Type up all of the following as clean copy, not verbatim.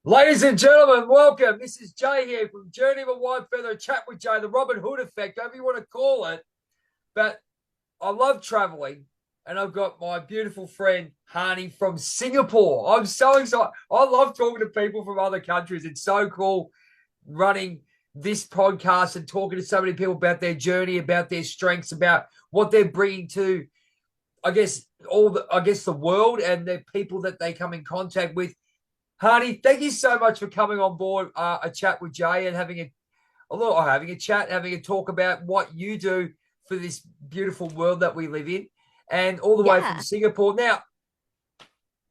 Ladies and gentlemen, welcome. This is Jay here from Journey of a Whitefeather, a chat with Jay, the Robin Hood effect, however you want to call it. But I love traveling, and I've got my beautiful friend Hani from Singapore. I'm so excited. I love talking to people from other countries. It's so cool running this podcast and talking to so many people about their journey, about their strengths, about what they're bringing to, the world and the people that they come in contact with. Hardy, thank you so much for coming on board a chat with Jay and having a chat, having a talk about what you do for this beautiful world that we live in, and all the way from Yeah. Singapore. Now,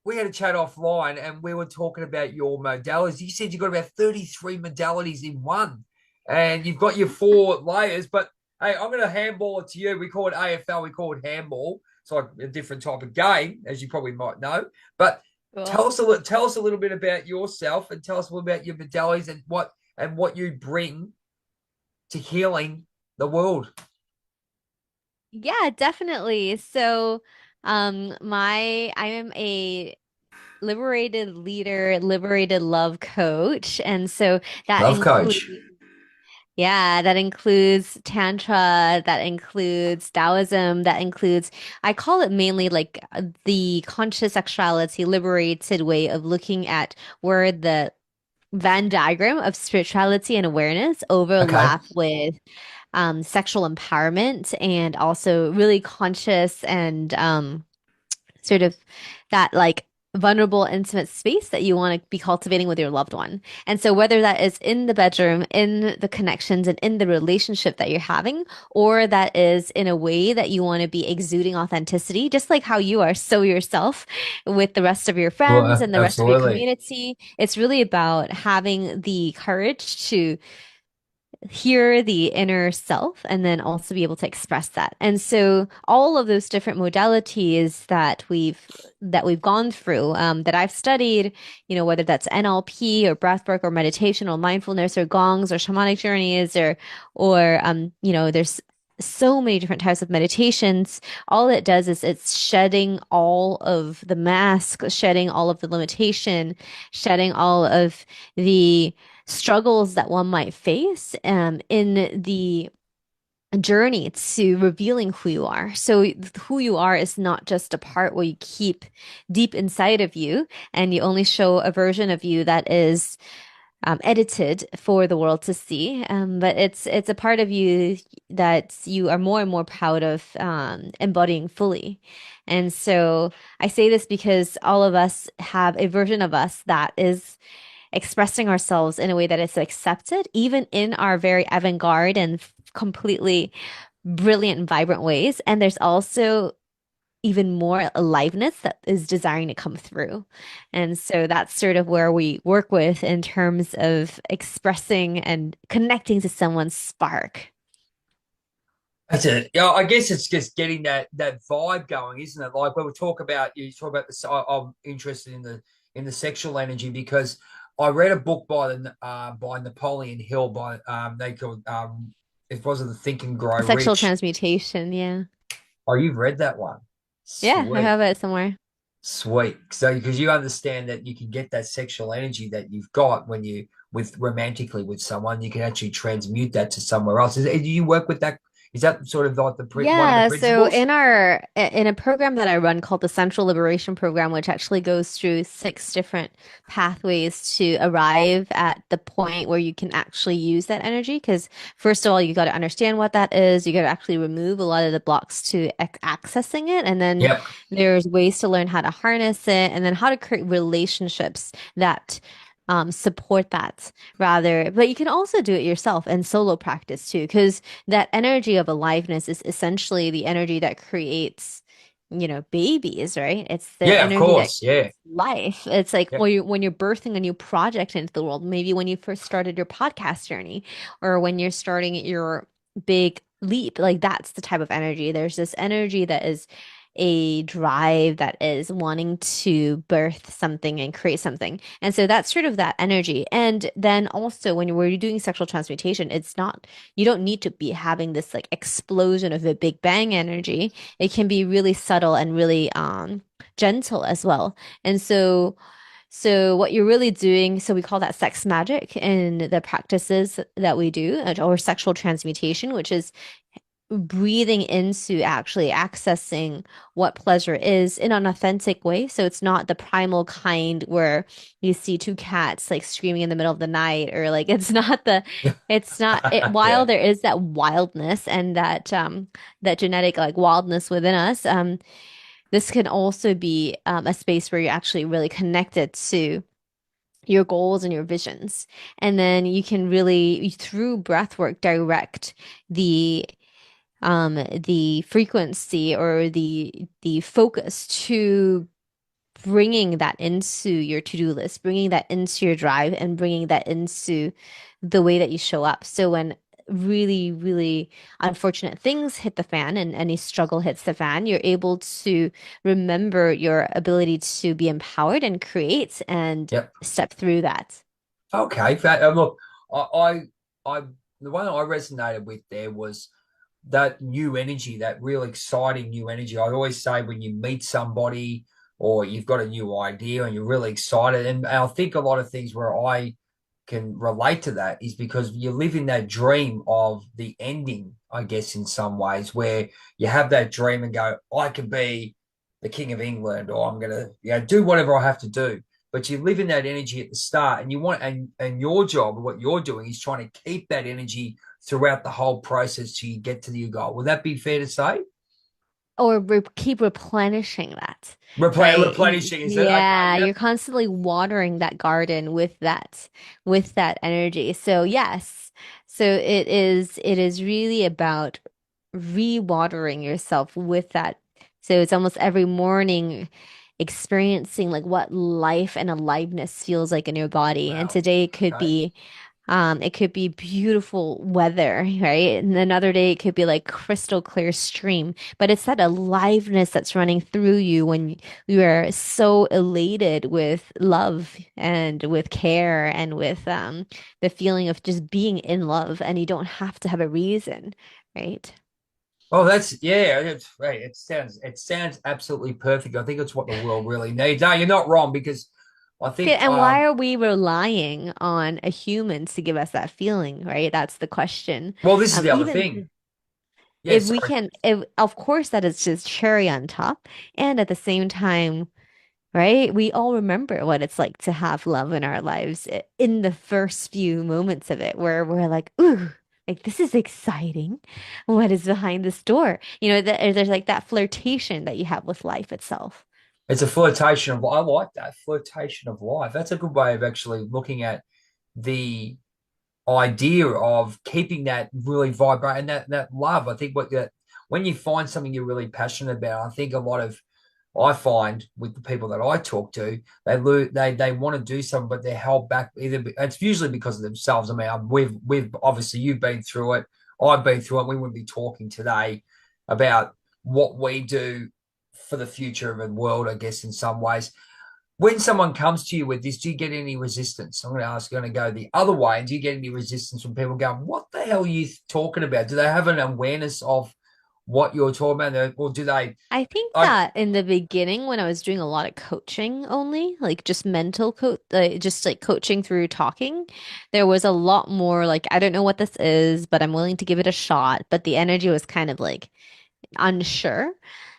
we had a chat offline, and we were talking about your modalities. You said you've got about 33 modalities in one, and you've got your four layers. But hey, I'm going to handball it to you. We call it AFL. We call it handball. It's like a different type of game, as you probably might know. But Cool. tell us a little bit about yourself, and tell us a little about your modalities and what you bring to healing the world. Yeah, definitely. I am a liberated leader, liberated love coach. And so that Love includes, coach. yeah, that includes Tantra, that includes Taoism, that includes, I call it mainly like the conscious sexuality, liberated way of looking at where the Venn diagram of spirituality and awareness Okay. overlap with sexual empowerment and also really conscious and sort of that like vulnerable, intimate space that you want to be cultivating with your loved one. And so, whether that is in the bedroom, in the connections, and in the relationship that you're having, or that is in a way that you want to be exuding authenticity, just like how you are so yourself with the rest of your friends Well, and the rest of your absolutely. community, it's really about having the courage to hear the inner self and then also be able to express that. And so all of those different modalities that we've gone through that I've studied, whether that's NLP or breathwork or meditation or mindfulness or gongs or shamanic journeys or there's so many different types of meditations. All it does is it's shedding all of the mask, shedding all of the limitation, shedding all of the struggles that one might face in the journey to revealing who you are. So, who you are is not just a part where you keep deep inside of you and you only show a version of you that is edited for the world to see. But it's a part of you that you are more and more proud of embodying fully. And so I say this because all of us have a version of us that is expressing ourselves in a way that is accepted, even in our very avant-garde and completely brilliant and vibrant ways. And there's also even more aliveness that is desiring to come through. And so that's sort of where we work with in terms of expressing and connecting to someone's spark. That's it. Yeah, I guess it's just getting that vibe going, isn't it? Like when we talk about you talk about this. I'm interested in the sexual energy because I read a book by Napoleon Hill by they called it wasn't the Think and Grow Sexual Rich. transmutation, yeah. Oh, you've read that one. Yeah, I Sweet. have it somewhere. Sweet. So because you understand that you can get that sexual energy that you've got when you with romantically with someone, you can actually transmute that to somewhere else. Do you work with that? Is that sort of like one of the Yeah, so principles? in a program that I run called the Central Liberation Program, which actually goes through 6 different pathways to arrive at the point where you can actually use that energy. Because first of all, you got to understand what that is. You got to actually remove a lot of the blocks to accessing it, and then Yep. there's ways to learn how to harness it, and then how to create relationships that support that rather. But you can also do it yourself and solo practice too, because that energy of aliveness is essentially the energy that creates, babies, right? It's the Yeah, of energy that course. Yeah. creates life. It's like Yep. when you're birthing a new project into the world, maybe when you first started your podcast journey, or when you're starting your big leap, like that's the type of energy. There's this energy that is a drive that is wanting to birth something and create something. And so that's sort of that energy. And then also when you're doing sexual transmutation, it's not, you don't need to be having this like explosion of a big bang energy. It can be really subtle and really gentle as well. And so So what you're really doing, so we call that sex magic in the practices that we do, or sexual transmutation, which is breathing into actually accessing what pleasure is in an authentic way. So it's not the primal kind where you see two cats like screaming in the middle of the night, or like it's not it, while Yeah. there is that wildness and that genetic like wildness within us, this can also be a space where you're actually really connected to your goals and your visions. And then you can really, through breath work, direct the the frequency or the focus to bringing that into your to-do list, bringing that into your drive, and bringing that into the way that you show up. So when really, really unfortunate things hit the fan and any struggle hits the fan, you're able to remember your ability to be empowered and create and Yep. step through that. Okay. Look, I, the one that I resonated with there was that new energy, that real exciting new energy. I always say when you meet somebody or you've got a new idea and you're really excited, and I think a lot of things where I can relate to that is because you live in that dream of the ending, I guess, in some ways, where you have that dream and go, I can be the King of England, or I'm gonna, do whatever I have to do. But you live in that energy at the start, and you want, and your job, what you're doing, is trying to keep that energy throughout the whole process till you get to your goal. Would that be fair to say? Or keep replenishing that, Replen- right? replenishing, is it? Okay, Yeah, yep. you're constantly watering that garden with that energy. So yes. So it is really about re-watering yourself with that. So it's almost every morning experiencing like what life and aliveness feels like in your body. And Wow. today Okay. it could be beautiful weather, right? And another day it could be like crystal clear stream, but it's that aliveness that's running through you when you are so elated with love and with care and with the feeling of just being in love, and you don't have to have a reason, right? Oh, that's yeah. It's right. It sounds absolutely perfect. I think it's what the world really needs. No, you're not wrong because I Okay, think and why are we relying on a human to give us that feeling, right? That's the question. well, this is the other thing. Even Yeah, if we sorry. can, if, of course, that is just cherry on top. And at the same time, right, we all remember what it's like to have love in our lives in the first few moments of it, where we're like, ooh, like this is exciting. What is behind this door? There's like that flirtation that you have with life itself. It's a flirtation of I like that flirtation of life. That's a good way of actually looking at the idea of keeping that really vibrant and that love. I think what that when you find something you're really passionate about, I think a lot of I find with the people that I talk to, they want to do something, but they're held back. It's usually because of themselves. I mean, we've obviously you've been through it. I've been through it. We wouldn't be talking today about what we do for the future of the world, I guess, in some ways. When someone comes to you with this, do you get any resistance? I'm going to ask, going to go the other way. Do you get any resistance from people going, what the hell are you talking about? Do they have an awareness of what you're talking about? Or do they, I think like, that in the beginning, when I was doing a lot of coaching only, like just mental just like coaching through talking, there was a lot more like, I don't know what this is, but I'm willing to give it a shot. But the energy was kind of like, unsure.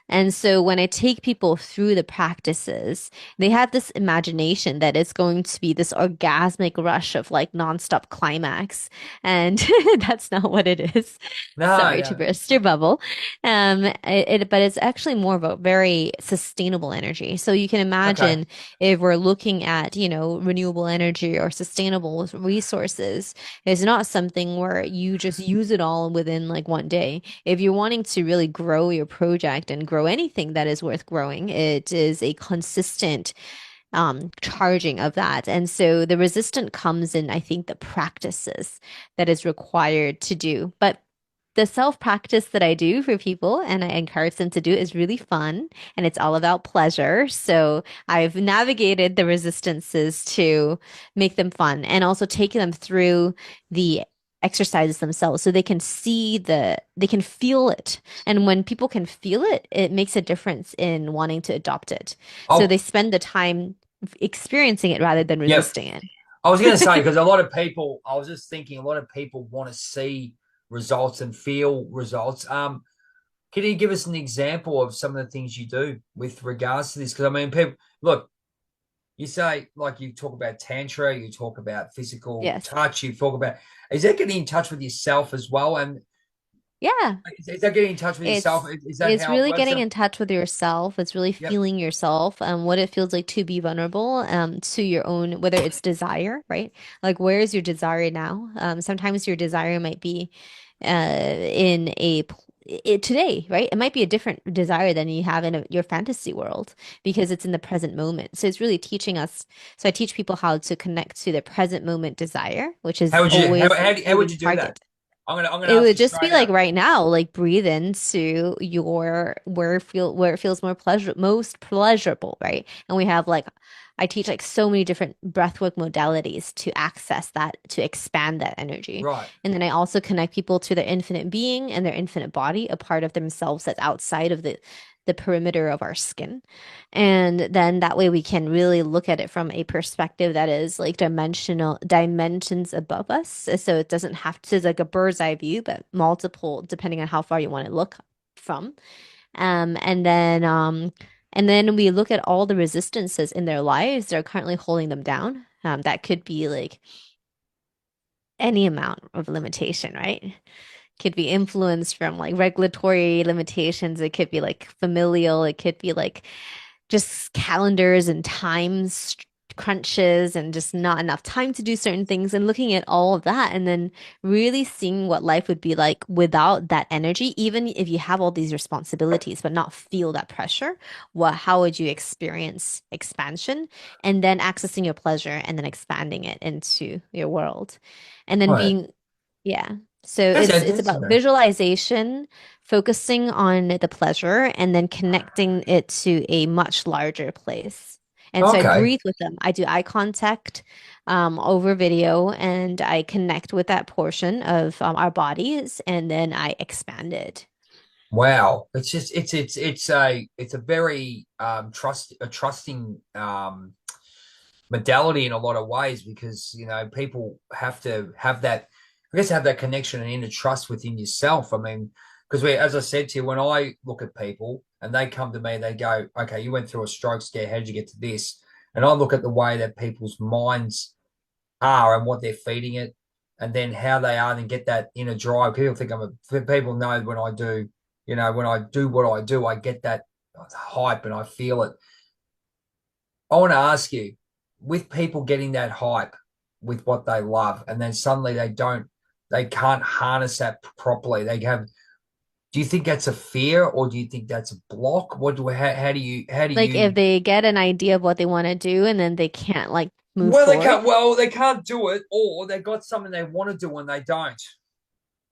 And so when I take people through the practices, they have this imagination that it's going to be this orgasmic rush of like nonstop climax. And that's not what it is. no, Sorry to no. burst your bubble. But it's actually more of a very sustainable energy. So you can Okay. imagine if we're looking at, renewable energy or sustainable resources, it's not something where you just use it all within like one day. If you're wanting to really grow your project and grow anything that is worth growing, it is a consistent charging of that. And so the resistance comes in, I think, the practices that is required to do. But the self practice that I do for people and I encourage them to do is really fun and it's all about pleasure. So I've navigated the resistances to make them fun and also take them through the exercises themselves so they can feel it. And when people can feel it, it makes a difference in wanting to adopt it. So I'll they spend the time. experiencing it rather than Yep. resisting it. I was going to say, because a lot of people, I was just thinking, a lot of people want to see results and feel results. Can you give us an example of some of the things you do with regards to this? Because I mean, people, look, you say, like, you talk about Tantra, you talk about physical Yes. touch, you talk about, is that getting in touch with yourself as well? And Yeah. is that getting in touch with yourself? It's Is that it's how it really works? getting in touch with yourself. It's really Yep. feeling yourself, what it feels like to be vulnerable, to your own, whether it's desire, right? Like where is your desire now? Sometimes your desire might be in today, right? It might be a different desire than you have in your fantasy world because it's in the present moment. So it's really teaching us. So I teach people how to connect to the present moment desire, which How is would you, always a how would moving you do that? target. I'm gonna It ask would you just be straight like out. right now, like breathe into your where it feels most pleasurable, right? And we have like I teach like so many different breathwork modalities to access that, to expand that energy. Right. And then I also connect people to their infinite being and their infinite body, a part of themselves that's outside of the perimeter of our skin. And then that way we can really look at it from a perspective that is like dimensions above us. So it doesn't have to, it's like a bird's eye view, but multiple, depending on how far you want to look from. Um, and then um, and then we look at all the resistances in their lives that are currently holding them down. That could be like any amount of limitation, right? Could be influenced from like regulatory limitations. It could be like familial. It could be like just calendars and times crunches and just not enough time to do certain things and looking at all of that and then really seeing what life would be like without that energy, even if you have all these responsibilities but not feel that pressure. How would you experience expansion and then accessing your pleasure and then expanding it into your world and then Right. being, yeah. So it's That's about okay. visualization, focusing on the pleasure, and then connecting it to a much larger place. And so I Okay. breathe with them. I do eye contact over video, and I connect with that portion of our bodies, and then I expand it. Wow. It's just it's a very trusting modality in a lot of ways because you know people have to have that I guess have that connection and inner trust within yourself. I mean, because we as I said to you, when I look at people and they come to me, they go, okay, you went through a stroke scare, how did you get to this? And I look at the way that people's minds are and what they're feeding it, and then how they are, and get that inner drive. People think people know when I do, you know, when I do what I do, I get that hype and I feel it. I want to ask you, with people getting that hype with what they love, and then suddenly they can't harness that properly. They have. Do you think that's a fear, or do you think that's a block? How do Like if you? they get an idea of what they want to do and then they can't like move Well, they forward. can't. Well, they can't do it, or they got something they want to do and they don't.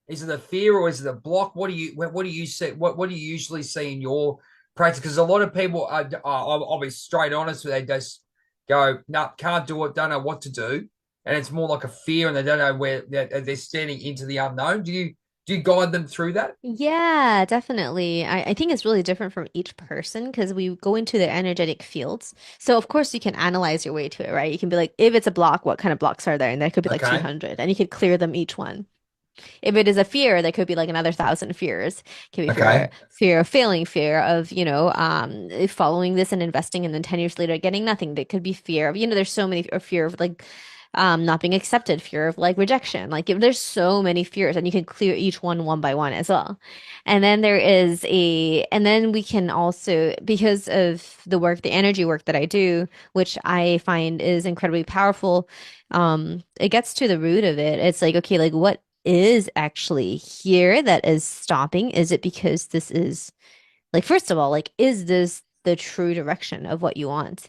Is it a fear or is it a block? What do you see? What do you usually see in your practice? Because a lot of people I'll be straight honest with you, they just go, no, nah, can't do it, don't know what to do, and it's more like a fear, and they don't know where they're standing into the unknown. Do you guide them through that? Yeah, definitely. I think it's really different from each person because we go into their energetic fields. So of course you can analyze your way to it, right? You can be like, if it's a block, what kind of blocks are there? And there could be like Okay, 200 and you could clear them each one. If it is a fear, there could be like another 1,000 fears. It could be okay, fear of failing, fear of, following this and investing and then 10 years later getting nothing. There could be fear of, there's so many, or fear of like not being accepted, fear of like rejection. Like if there's so many fears and you can clear each one by one as well. And then we can also, because of the work, the energy work that I do, which I find is incredibly powerful, it gets to the root of it. It's like, okay, like what is actually here that is stopping? Is it because this is like, first of all, like, is this the true direction of what you want?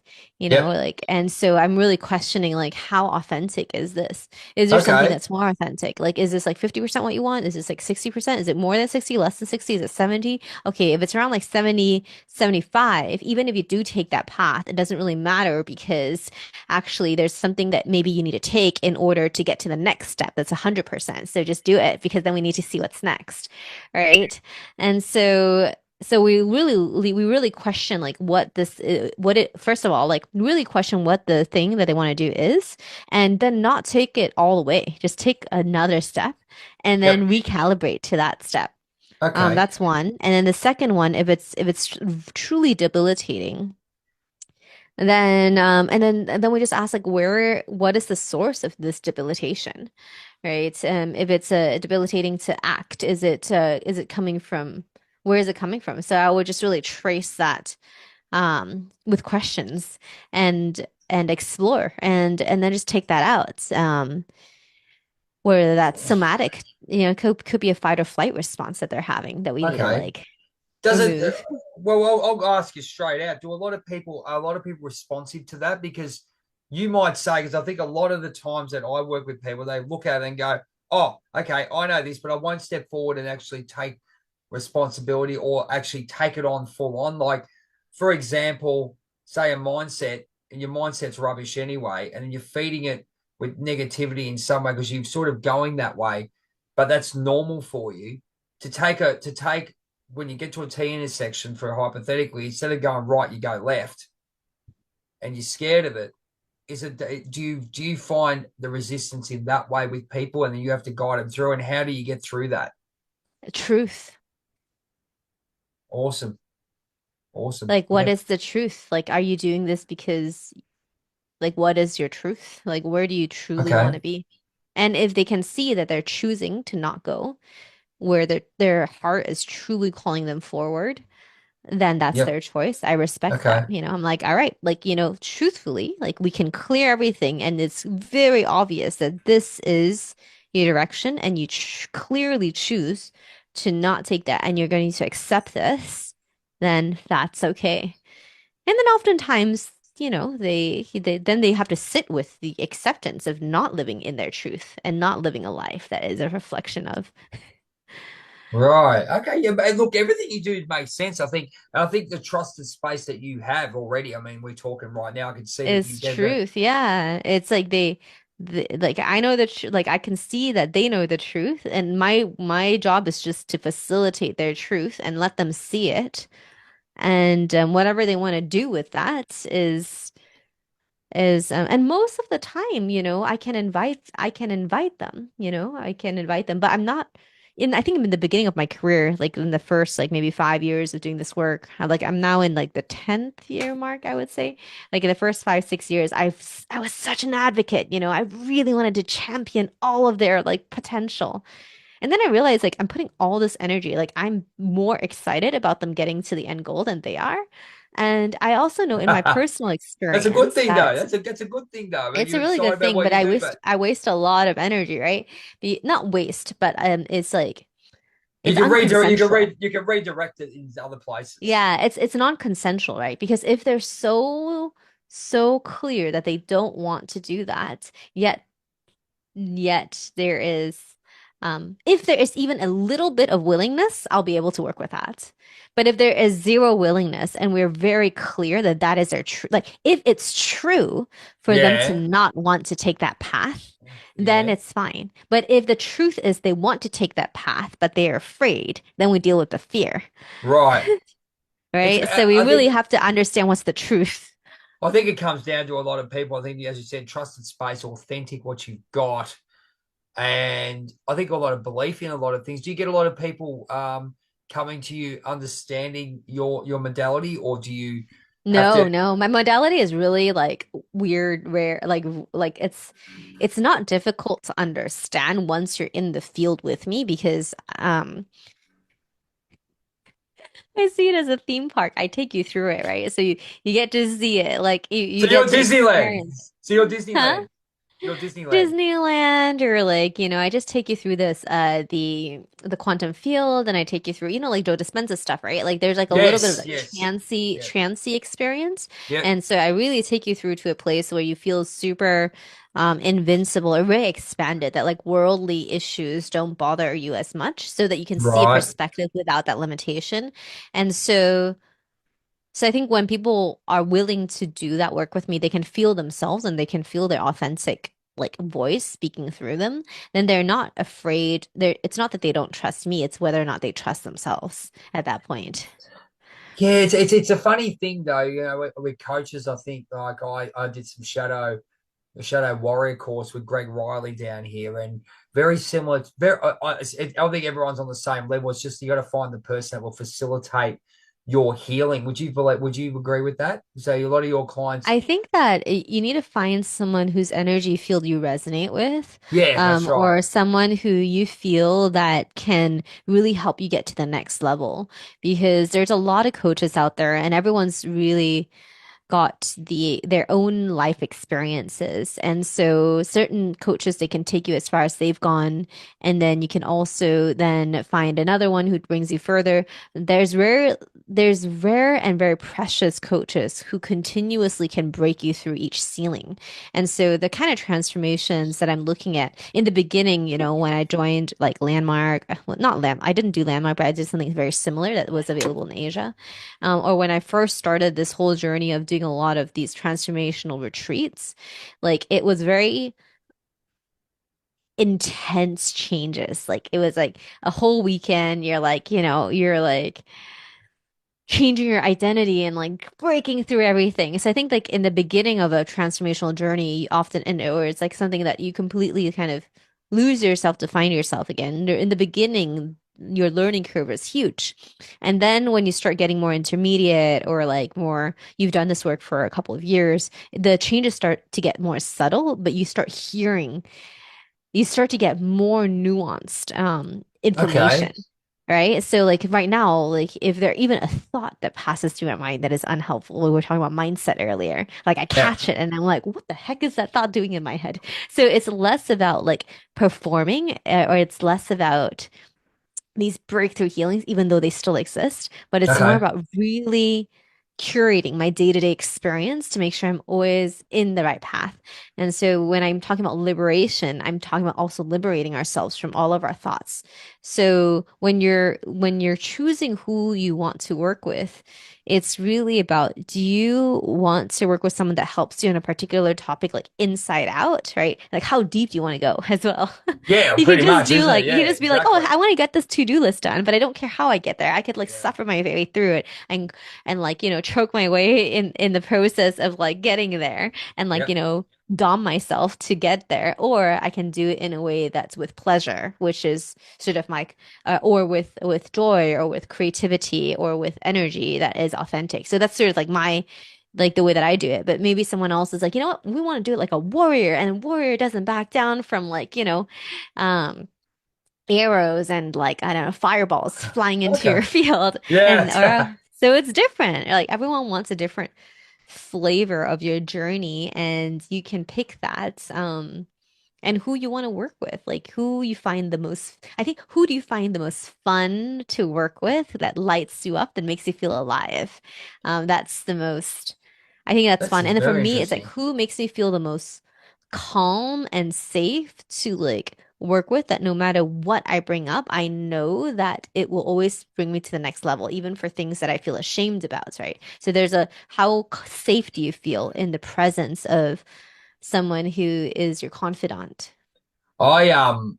yep, Like, and so I'm really questioning, like, how authentic is this? Is there something okay, that's more authentic? Like, is this like 50% what you want? Is this like 60%? Is it more than 60, less than 60? Is it 70? Okay, if it's around like 70, 75, even if you do take that path, it doesn't really matter because actually there's something that maybe you need to take in order to get to the next step that's 100%. So just do it because then we need to see what's next, right? And so so we really question like what this what it first of all like really question what the thing that they want to do is, and then not take it all away, just take another step and Yep. then recalibrate to that step. Okay. That's one. And then the second one, if it's truly debilitating, and then we just ask like what is the source of this debilitation, right? If it's debilitating to act, is it coming from, where is it coming from? So I would just really trace that with questions and explore and then just take that out. Whether that's somatic, could be a fight or flight response that they're having that we need to Okay. like Does it? remove. Well, I'll ask you straight out. Do a lot of people are a lot of people responsive to that? Because you might say, because I think a lot of the times that I work with people, they look at it and go, "Oh, okay, I know this, but I won't step forward and actually take responsibility or actually take it on full on." Like, for example, say a mindset, and your mindset's rubbish anyway, and then you're feeding it with negativity in some way because you're sort of going that way, but that's normal for you to take when you get to a T intersection for hypothetically, instead of going right, you go left, and you're scared of it. Is it do you find the resistance in that way with people, and then you have to guide them through? And how do you get through that? Truth. Awesome, awesome. Like, what Yeah. is the truth? Like, are you doing this because, like, what is your truth? Like, where do you truly want Okay. to be? And if they can see that they're choosing to not go, where their heart is truly calling them forward, then that's Yep. their choice. I respect that. Okay. I'm like, all right, like, truthfully, like we can clear everything and it's very obvious that this is your direction and you ch clearly choose to not take that and you're going to accept this, then that's okay. And then oftentimes, they have to sit with the acceptance of not living in their truth and not living a life that is a reflection of. Right. Okay. Yeah. But look, everything you do makes sense. I think the trusted space that you have already. I mean, we're talking right now. I can see that you Is get that. truth. Yeah. It's like like I know that like I can see that they know the truth and my job is just to facilitate their truth and let them see it. And whatever they want to do with that is and most of the time, I can invite them, I can invite them, but I'm not in I think I'm in the beginning of my career, like in the first like maybe 5 years of doing this work. I'm now in like the 10th year mark, I would say. Like in the first 5, 6 years, I was such an advocate, I really wanted to champion all of their like potential. And then I realized like I'm putting all this energy, like I'm more excited about them getting to the end goal than they are. And I also know in my personal That's a good experience thing, that though. That's a good thing, though. I mean, it's a you're really excited good about thing, what but you I do, waste but I waste a lot of energy, right? Not waste, but it's like you it's can redirect. You can unconsensual. read. You can redirect it in other places. Yeah, it's non-consensual, right? Because if they're so clear that they don't want to do that, yet there is if there is even a little bit of willingness, I'll be able to work with that. But if there is zero willingness and we're very clear that that is their true, like if it's true for them to Yeah. not want to take that path, then Yeah. it's fine. But if the truth is they want to take that path but they are afraid, then we deal with the fear, Right. It's. right? So we I really think. have to understand what's the truth. I think it comes down to a lot of people. I think, as you said, trusted space, authentic, what you've got, and I think a lot of belief in a lot of things. Do you get a lot of people coming to you understanding your modality, or do you have to? No, no. My modality is really like weird, rare, like it's not difficult to understand once you're in the field with me because I see it as a theme park. I take you through it, right? So you get to see it, like you So you're get to Disneyland. experience. So you're Huh? Disneyland. You're Disneyland. Disneyland or like, I just take you through this the quantum field and I take you through, like Joe Dispenza stuff, right? Like there's like a little bit of Yes. like Yes. Yeah. trancy experience. Yeah. And so I really take you through to a place where you feel super invincible or very expanded, that like worldly issues don't bother you as much so that you can see a Right. perspective without that limitation. And so I think when people are willing to do that work with me, they can feel themselves and they can feel their authentic like voice speaking through them, then they're not afraid. It's not that they don't trust me, it's whether or not they trust themselves at that point. Yeah, it's a funny thing though. With coaches, I think like I did some the shadow warrior course with Greg Riley down here, and very similar. It's very, I think everyone's on the same level. It's just you got to find the person that will facilitate your healing. Would you agree with that? So a lot of your clients, I think that you need to find someone whose energy field you resonate with, yeah, that's right. or someone who you feel that can really help you get to the next level. Because there's a lot of coaches out there, and everyone's really got their own life experiences. And so certain coaches, they can take you as far as they've gone, and then you can also then find another one who brings you further. There's rare and very precious coaches who continuously can break you through each ceiling. And so the kind of transformations that I'm looking at in the beginning, when I joined like Landmark, well, not Land, I didn't do Landmark, but I did something very similar that was available in Asia. Or when I first started this whole journey of doing a lot of these transformational retreats, like it was very intense changes. Like it was like a whole weekend. You're like changing your identity and like breaking through everything. So I think like in the beginning of a transformational journey, you often or it's like something that you completely kind of lose yourself to find yourself again. In the beginning, your learning curve is huge. And then when you start getting more intermediate or like more, you've done this work for a couple of years, the changes start to get more subtle, but you start to get more nuanced Okay, information, right? So like right now, like if there even a thought that passes through my mind that is unhelpful, we were talking about mindset earlier, like I yeah, catch it and I'm like, what the heck is that thought doing in my head? So it's less about like performing, or it's less about these breakthrough healings, even though they still exist, but it's more okay, about really curating my day-to-day experience to make sure I'm always in the right path. And so when I'm talking about liberation, I'm talking about also liberating ourselves from all of our thoughts. So when you're choosing who you want to work with, it's really about, do you want to work with someone that helps you in a particular topic, like inside out, right? Like how deep do you want to go as well? yeah, You can pretty just much, do isn't it? like you Yeah, can just be like, oh, exactly. I want to get this to-do list done, but I don't care how I get there. I could like Yeah, suffer my way through it and like, choke my way in the process of like getting there and like, yeah, dom myself to get there. Or I can do it in a way that's with pleasure, which is sort of like or with joy or with creativity or with energy that is authentic. So that's sort of like my like the way that I do it. But maybe someone else is like, you know what, we want to do it like a warrior, and a warrior doesn't back down from like, um arrows and like I don't know fireballs flying into okay, your field and yeah, or so it's different. Like everyone wants a different flavor of your journey, and you can pick that and who you want to work with, like who you find the most, I think, who do you find the most fun to work with, that lights you up, that makes you feel alive. That's the most, I think that's that's fun. And then for very me, it's like interesting. who makes me feel the most calm and safe to like work with, that no matter what I bring up, I know that it will always bring me to the next level, even for things that I feel ashamed about, right? So there's a how safe do you feel in the presence of someone who is your confidant? I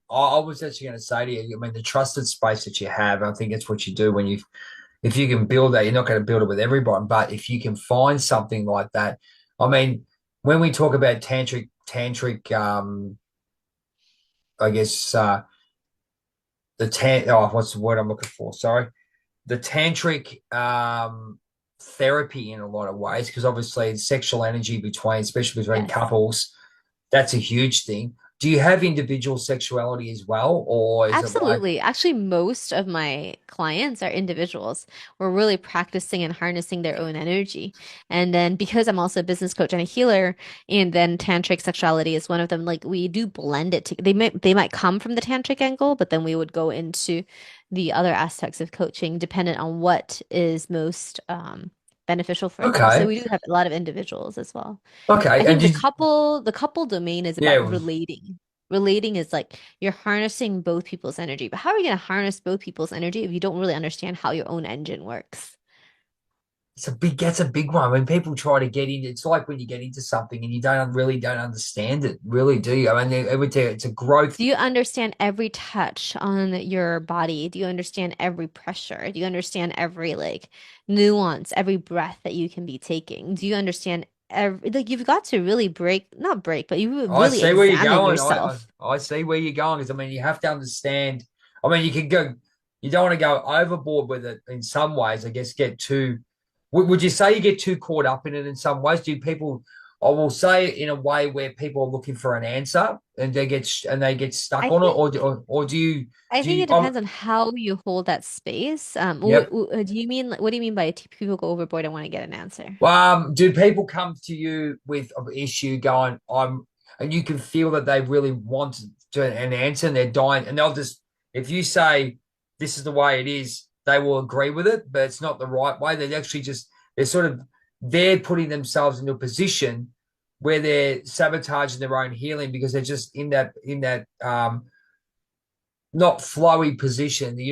was actually going to say to you, I mean, the trusted space that you have, I think it's what you do when you if you can build that, you're not going to build it with everyone, but if you can find something like that, I mean, when we talk about tantric, I guess what's the word I'm looking for? Sorry, the tantric therapy in a lot of ways, because obviously sexual energy between, especially between Yes. couples, that's a huge thing. Do you have individual sexuality as well, or is it like Absolutely. Actually, most of my clients are individuals. We're really practicing and harnessing their own energy. And then because I'm also a business coach and a healer, and then tantric sexuality is one of them, like we do blend it to, they might come from the tantric angle, but then we would go into the other aspects of coaching dependent on what is most beneficial for them. So okay, we do have a lot of individuals as well. I okay, and think the did couple domain is about yeah, relating. Relating is like you're harnessing both people's energy. But how are you going to harness both people's energy if you don't really understand how your own engine works? that's a big one. When people try to get in, it's like when you get into something and you don't understand it, really, do you? I mean, I would tell you, it's a growth. Do you understand every touch on your body? Do you understand every pressure? Do you understand every like nuance, every breath that you can be taking? Do you understand every like you've got to really not break, but you I really see where you're examine going. yourself. I see where you're going. Because I mean, you have to understand. I mean, you can go. You don't want to go overboard with it in some ways. I guess get too. Would you say you get too caught up in it in some ways? Do people? I will say it in a way where people are looking for an answer and they get stuck I on it, think or do you I do think you? it depends on how you hold that space. Yep. Do you mean what do you mean by people go overboard and want to get an answer? Do people come to you with an issue going, and you can feel that they really want an answer and they're dying, and they'll just, if you say, this is the way it is, they will agree with it, but it's not the right way. They're sort of, they're putting themselves into a position where they're sabotaging their own healing because they're just in that not flowy position. The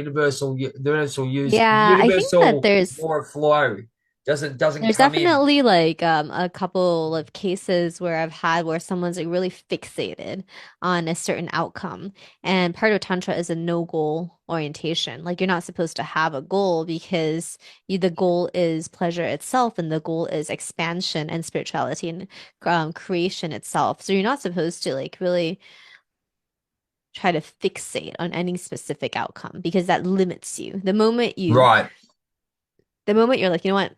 Yeah, I think that universal law of flow doesn't there's come in. definitely like a couple of cases where I've had where someone's like really fixated on a certain outcome. And part of Tantra is a no goal orientation. Like you're not supposed to have a goal because the goal is pleasure itself and the goal is expansion and spirituality and creation itself. So you're not supposed to like really try to fixate on any specific outcome because that limits you. Right. The moment you're like, you know what?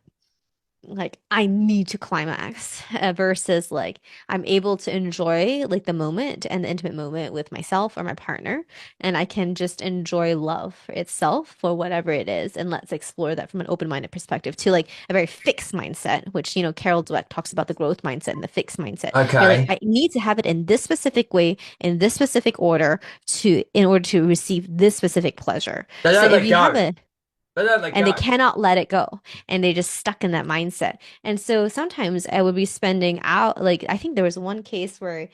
Like I need to climax versus like I'm able to enjoy like the moment and the intimate moment with myself or my partner and I can just enjoy love itself for whatever it is and let's explore that from an open-minded perspective to like a very fixed mindset which Carol Dweck talks about the growth mindset and the fixed mindset. You're like Okay. I need to have it in this specific way in this specific order to in order to receive this specific pleasure. They So don't if let you have go. a They don't let and they go. cannot let it go and they just stuck in that mindset and so sometimes I would be spending out like I think there was one case where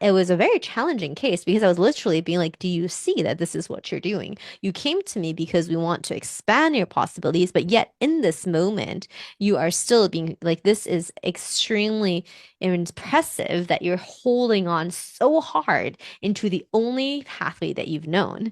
it was a very challenging case because I was literally being like do you see that this is what you're doing you came to me because we want to expand your possibilities but yet in this moment you are still being like this is extremely impressive that you're holding on so hard into the only pathway that you've known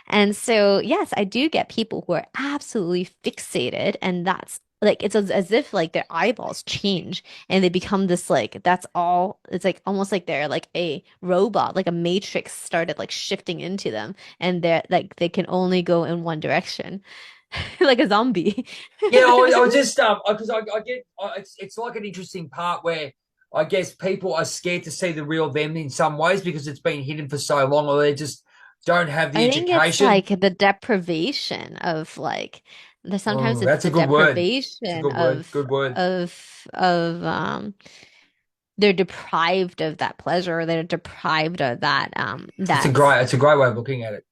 and so, yes, I do get people who are absolutely fixated, and that's like it's as if like their eyeballs change and they become this like that's all it's like almost like they're like a robot, like a matrix started like shifting into them, and they're like they can only go in one direction, like a zombie. Yeah, I was just because I get it's like an interesting part where I guess people are scared to see the real them in some ways because it's been hidden for so long, or they just don't have the I think it's education. like the deprivation of like sometimes Oh, it's that's a the good word. It's a deprivation good word. Good word. of they're deprived of that pleasure, they're deprived of It's a great way of looking at it.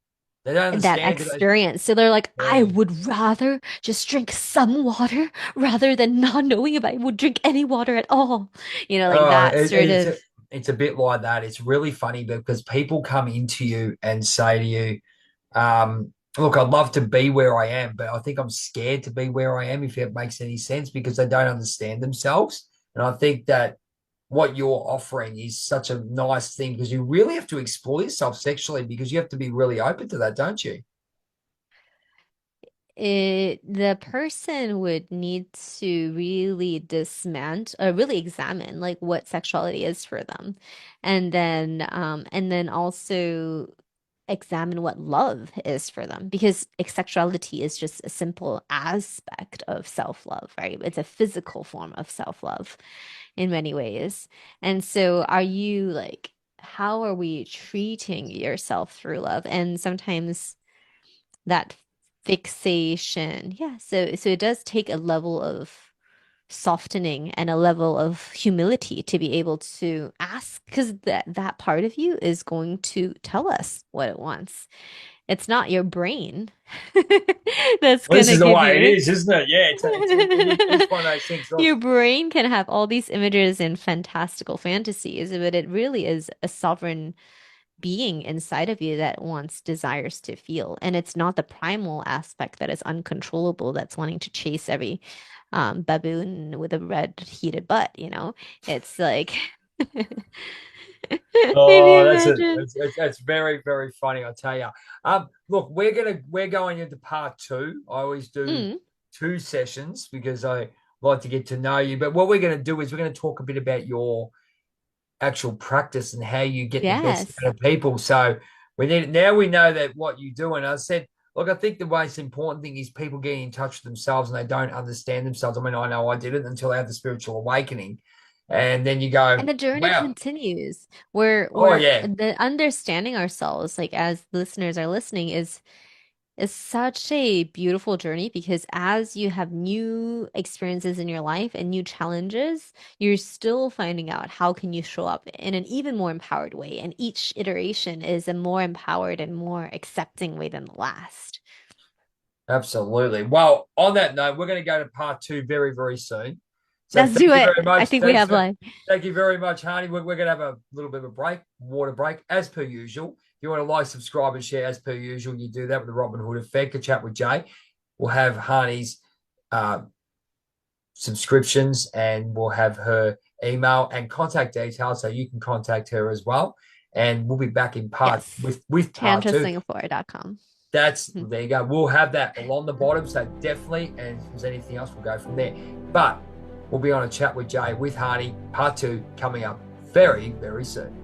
They don't that understand it. experience. So they're like, I Yeah. would rather just drink some water rather than not knowing if I would drink any water at all. Like Uh, that it, sort it's of a, it's a bit like that. It's really funny because people come into you and say to you, look, I'd love to be where I am, but I think I'm scared to be where I am, if it makes any sense, because they don't understand themselves. And I think that what you're offering is such a nice thing because you really have to explore yourself sexually because you have to be really open to that, don't you? the person would need to really dismantle or really examine like what sexuality is for them. And then also examine what love is for them because sexuality is just a simple aspect of self-love, right? It's a physical form of self-love in many ways. And so are you like, how are we treating yourself through love? And sometimes that fixation, yeah, so it does take a level of softening and a level of humility to be able to ask because that part of you is going to tell us what it wants. It's not your brain that's Well, this gonna is the give way it you is, isn't it? Yeah, it's one of those things. Look, your brain can have all these images and fantastical fantasies, but it really is a sovereign being inside of you that wants desires to feel. And it's not the primal aspect that is uncontrollable that's wanting to chase every baboon with a red heated butt, you know? It's like can you Oh, imagine? that's very, very funny, I tell you. Look, we're going into part two. I always do Mm, two sessions because I like to get to know you. But what we're going to do is we're going to talk a bit about your actual practice and how you get the best yes. out of people. So we know that what you do. And I said, look, I think the most important thing is people getting in touch with themselves and they don't understand themselves. I mean, I know I didn't until I had the spiritual awakening. And then you go, And the journey wow, continues. Where oh we're yeah, the understanding ourselves, like as listeners are listening, is such a beautiful journey because as you have new experiences in your life and new challenges, you're still finding out how can you show up in an even more empowered way. And each iteration is a more empowered and more accepting way than the last. absolutely. Well, on that note, we're going to go to part two very, very soon. So Let's thank do you it. very I much. think we have life. Thank you very much, Hani. We're going to have a little bit of a break, water break, as per usual. If you want to like, subscribe, and share, as per usual, you do that with the Robin Hood Effect, a chat with Jay. We'll have Hani's uh, subscriptions and we'll have her email and contact details so you can contact her as well. And we'll be back in part Yes. with part two. TantraSingapore.com. That's there you go. We'll have that along the bottom. So definitely, and if there's anything else, we'll go from there. But we'll be on a chat with Jay with Hani, part two coming up very, very soon.